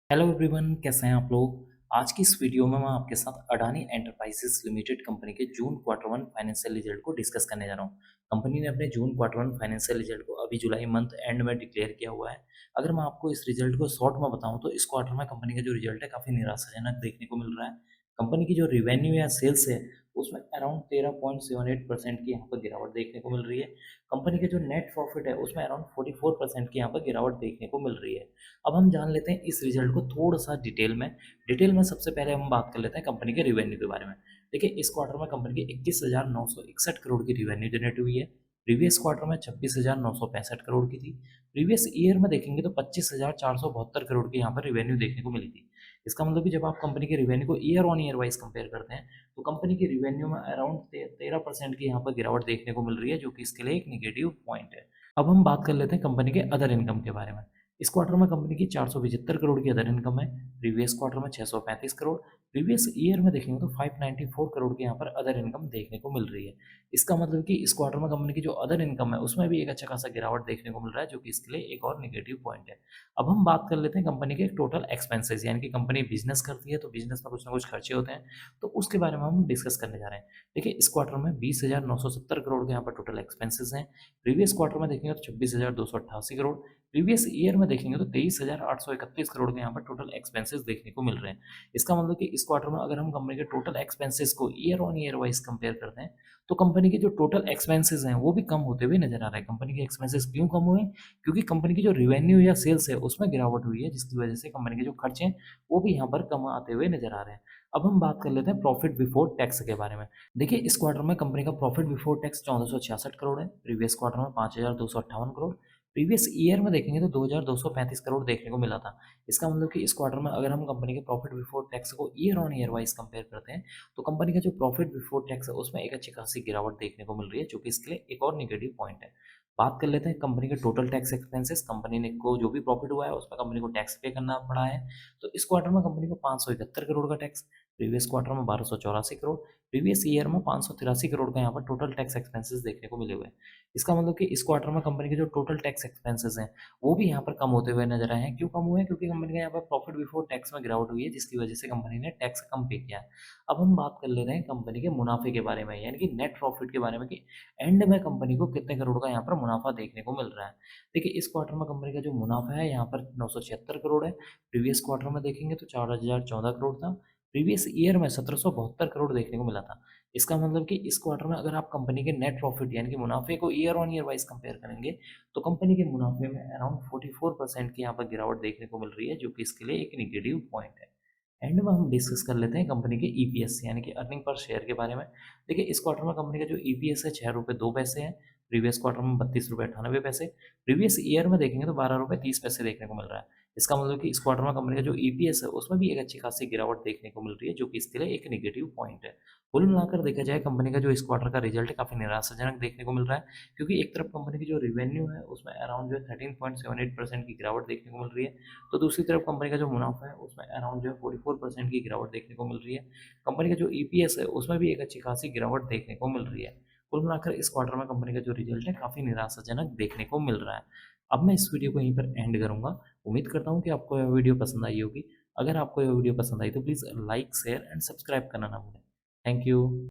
Hello everyone, कैसे हैं आप लोग। आज की इस वीडियो में मैं आपके साथ अडानी एंटरप्राइजेस लिमिटेड कंपनी के जून क्वार्टर वन फाइनेंशियल रिजल्ट को डिस्कस करने जा रहा हूं। कंपनी ने अपने जून क्वार्टर वन फाइनेंशियल रिजल्ट को अभी जुलाई मंथ एंड में डिक्लेयर किया हुआ है। अगर मैं आपको इस रिजल्ट को शॉर्ट में बताऊं तो इस क्वार्टर में कंपनी का जो रिजल्ट है काफ़ी निराशाजनक देखने को मिल रहा है। कंपनी की जो रिवेन्यू या सेल्स है उसमें अराउंड 13.78% की यहाँ पर गिरावट देखने को मिल रही है। कंपनी के जो नेट प्रॉफिट है उसमें अराउंड 44% की यहाँ पर गिरावट देखने को मिल रही है। अब हम जान लेते हैं इस रिजल्ट को थोड़ा सा डिटेल में सबसे पहले हम बात कर लेते हैं कंपनी के रिवेन्यू के बारे में। देखिए, इस क्वार्टर में कंपनी की 21,961 करोड़ की रिवेन्यू जनरेट हुई है। प्रीवियस क्वार्टर में 26,965 करोड़ की थी। प्रीवियस ईयर में देखेंगे तो 25,472 करोड़ की यहाँ पर रिवेन्यू देखने को मिली थी। इसका मतलब कि जब आप कंपनी के रिवेन्यू को year on year wise compare करते हैं तो कंपनी की रिवेन्यू में अराउंड 13% की यहाँ पर गिरावट देखने को मिल रही है, जो कि इसके लिए एक निगेटिव पॉइंट है। अब हम बात कर लेते हैं कंपनी के अदर इनकम के बारे में। इस क्वार्टर में कंपनी की 475 करोड़ की अदर इनकम है। प्रीवियस क्वार्टर में 635 करोड़। प्रीवियस ईयर में देखेंगे तो 594 करोड़ की यहाँ पर अदर इनकम देखने को मिल रही है। इसका मतलब कि इस क्वार्टर में कंपनी की जो अदर इनकम है उसमें भी एक अच्छा खासा गिरावट देखने को मिल रहा है, जो कि इसके लिए एक और निगेटिव पॉइंट है। अब हम बात कर लेते हैं कंपनी के टोटल एक्सपेंसेस, यानी कि कंपनी बिजनेस करती है तो बिजनेस में कुछ ना कुछ खर्चे होते हैं, तो उसके बारे में हम डिस्कस करने जा रहे हैं। देखिए, इस क्वार्टर में 20,970 करोड़ के यहाँ पर टोटल एक्सपेंसेस हैं। प्रीवियस क्वार्टर में देखेंगे तो 26,288 करोड़। प्रीवियस ईयर में देखेंगे तो 23,831 करोड़ के यहाँ पर टोटल एक्सपेंसेस देखने को मिल रहे हैं। इसका मतलब कि इस क्वार्टर में अगर हम कंपनी के टोटल एक्सपेंसेस को year on year wise compare करते हैं तो कंपनी के जो टोटल एक्सपेंसेस हैं वो भी कम होते हुए नजर आ रहा है। कंपनी के एक्सपेंसेस क्यों कम हुए? क्योंकि कंपनी की जो रिवेन्यू या सेल्स है उसमें गिरावट हुई है, जिसकी वजह से कंपनी के जो खर्चे हैं वो भी यहाँ पर कम आते हुए नजर आ रहे हैं। अब हम बात कर लेते हैं प्रॉफिट बिफोर टैक्स के बारे में। देखिए, इस क्वार्टर में कंपनी का प्रॉफिट बिफोर टैक्स 1466 करोड़ है। प्रीवियस क्वार्टर में 5,258 करोड़। प्रीवियस ईयर में देखेंगे तो 2,235 करोड़ देखने को मिला था। इसका मतलब कि इस क्वार्टर में अगर हम कंपनी के प्रॉफिट बिफोर टैक्स को year on year wise compare करते हैं तो कंपनी का जो प्रॉफिट बिफोर टैक्स है उसमें एक अच्छी खासी गिरावट देखने को मिल रही है, जो कि इसके लिए एक और निगेटिव पॉइंट है। बात कर लेते हैं कंपनी के टोटल टैक्स एक्सपेंसेस। कंपनी ने को जो भी प्रॉफिट हुआ है उसमें कंपनी को टैक्स पे करना पड़ा है। तो इस क्वार्टर में कंपनी को 571 करोड़ का टैक्स। प्रीवियस क्वार्टर में 1284 करोड़। प्रीवियस ईयर में 583 करोड़ का यहाँ पर टोटल टैक्स एक्सपेंसेस देखने को मिले हुए हैं। इसका मतलब कि इस क्वार्टर में कंपनी के जो टोटल टैक्स एक्सपेंसेस हैं वो भी यहाँ पर कम होते हुए नजर आए हैं। क्यों कम हुए हैं? क्योंकि कंपनी का यहाँ पर प्रॉफिट बिफोर टैक्स में गिरावट हुई है, जिसकी वजह से कंपनी ने टैक्स कम पे किया है। अब हम बात कर ले रहे हैं कंपनी के मुनाफे के बारे में, यानी कि नेट प्रॉफिट के बारे में, कि एंड में कंपनी को कितने करोड़ का यहाँ पर मुनाफा देखने को मिल रहा है। देखिए, इस क्वार्टर में कंपनी का जो मुनाफा है यहाँ पर 976 करोड़ है। प्रीवियस क्वार्टर में देखेंगे तो 4,014 करोड़ था। प्रीवियस ईयर में 1,772 करोड़ देखने को मिला था। इसका मतलब कि इस क्वार्टर में अगर आप कंपनी के नेट प्रॉफिट यानी कि मुनाफे को year on year wise compare करेंगे तो कंपनी के मुनाफे में अराउंड 44% की यहाँ पर गिरावट देखने को मिल रही है, जो कि इसके लिए एक निगेटिव पॉइंट है। एंड में हम डिस्कस कर लेते हैं कंपनी के ईपीएस यानी कि अर्निंग पर शेयर के बारे में। देखिए, इस क्वार्टर में कंपनी का जो ईपीएस है 6 रुपये 2 पैसे है। प्रीवियस क्वार्टर में 32 रुपये 98 पैसे। प्रीवियस ईयर में देखेंगे तो 12 रुपये 30 पैसे देखने को मिल रहा है। इसका मतलब कि इस क्वार्टर में कंपनी का जो ईपीएस है उसमें भी एक अच्छी खासी गिरावट देखने को मिल रही है, जो कि इसके लिए एक नेगेटिव पॉइंट है। कुल मिलाकर देखा जाए कंपनी का जो इस क्वार्टर का रिजल्ट है काफ़ी निराशाजनक देखने को मिल रहा है, क्योंकि एक तरफ कंपनी की जो रिवेन्यू है उसमें अराउंड जो है 13.78% की गिरावट देखने को मिल रही है, तो दूसरी तरफ कंपनी का जो मुनाफा है उसमें अराउंड जो है 44% की गिरावट देखने को मिल रही है। कंपनी का जो ईपीएस है उसमें भी एक अच्छी खासी गिरावट देखने को मिल रही है। कुल मिलाकर इस क्वार्टर में कंपनी का जो रिजल्ट है काफ़ी निराशाजनक देखने को मिल रहा है। अब मैं इस वीडियो को यहीं पर एंड करूँगा। उम्मीद करता हूँ कि आपको यह वीडियो पसंद आई होगी। अगर आपको यह वीडियो पसंद आई तो please like share and subscribe करना ना भूलें। Thank you.